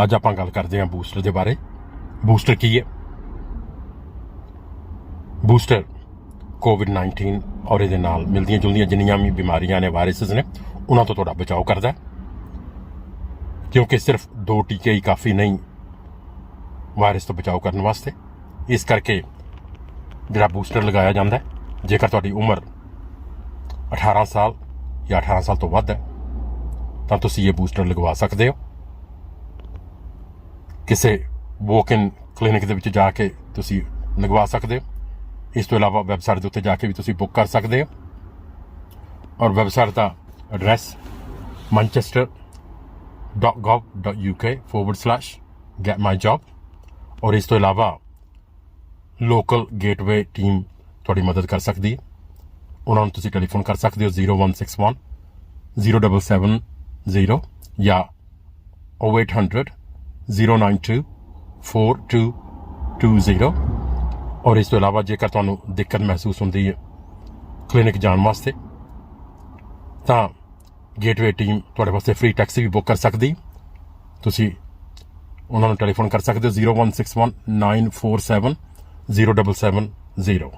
ਅੱਜ ਆਪਾਂ ਗੱਲ ਕਰਦੇ ਹਾਂ ਬੂਸਟਰ ਦੇ ਬਾਰੇ। ਬੂਸਟਰ ਕੀ ਹੈ? ਬੂਸਟਰ ਕੋਵਿਡ-19 ਔਰ ਇਹਦੇ ਨਾਲ ਮਿਲਦੀਆਂ ਜੁਲਦੀਆਂ ਜਿੰਨੀਆਂ ਵੀ ਬਿਮਾਰੀਆਂ ਨੇ, ਵਾਇਰਸਿਸ ਨੇ, ਉਹਨਾਂ ਤੋਂ ਤੁਹਾਡਾ ਬਚਾਓ ਕਰਦਾ, ਕਿਉਂਕਿ ਸਿਰਫ 2 ਟੀਕੇ ਹੀ ਕਾਫੀ ਨਹੀਂ ਵਾਇਰਸ ਤੋਂ ਬਚਾਓ ਕਰਨ ਵਾਸਤੇ। ਇਸ ਕਰਕੇ ਜਿਹੜਾ ਬੂਸਟਰ ਲਗਾਇਆ ਜਾਂਦਾ ਹੈ, ਜੇਕਰ ਤੁਹਾਡੀ ਉਮਰ 18 ਸਾਲ ਜਾਂ 18 ਸਾਲ ਤੋਂ ਵੱਧ ਹੈ ਤਾਂ ਤੁਸੀਂ ਇਹ ਬੂਸਟਰ ਲਗਵਾ ਸਕਦੇ ਹੋ। ਕਿਸੇ ਵੋਕ ਇਨ ਕਲੀਨਿਕ ਦੇ ਵਿੱਚ ਜਾ ਕੇ ਤੁਸੀਂ ਲਗਵਾ ਸਕਦੇ ਹੋ। ਇਸ ਤੋਂ ਇਲਾਵਾ ਵੈਬਸਾਈਟ ਦੇ ਉੱਤੇ ਜਾ ਕੇ ਵੀ ਤੁਸੀਂ ਬੁੱਕ ਕਰ ਸਕਦੇ ਹੋ, ਔਰ ਵੈਬਸਾਈਟ ਦਾ ਐਡਰੈਸ manchester.gov.uk/get-my-job। ਔਰ ਇਸ ਤੋਂ ਇਲਾਵਾ ਲੋਕਲ ਗੇਟਵੇ ਟੀਮ ਤੁਹਾਡੀ ਮਦਦ ਕਰ ਸਕਦੀ ਹੈ। ਉਹਨਾਂ ਨੂੰ ਤੁਸੀਂ ਟੈਲੀਫੋਨ ਕਰ ਸਕਦੇ ਹੋ 0161 0770 ਜਾਂ 0800 092 4220। ਔਰ ਇਸ ਤੋਂ ਇਲਾਵਾ ਜੇਕਰ ਤੁਹਾਨੂੰ ਦਿੱਕਤ ਮਹਿਸੂਸ ਹੁੰਦੀ ਹੈ ਕਲੀਨਿਕ ਜਾਣ ਵਾਸਤੇ ਤਾਂ ਗੇਟਵੇ ਟੀਮ ਤੁਹਾਡੇ ਵਾਸਤੇ ਫ੍ਰੀ ਟੈਕਸੀ ਵੀ ਬੁੱਕ ਕਰ ਸਕਦੀ। ਤੁਸੀਂ ਉਹਨਾਂ ਨੂੰ ਟੈਲੀਫੋਨ ਕਰ ਸਕਦੇ ਹੋ 0161 947 0770।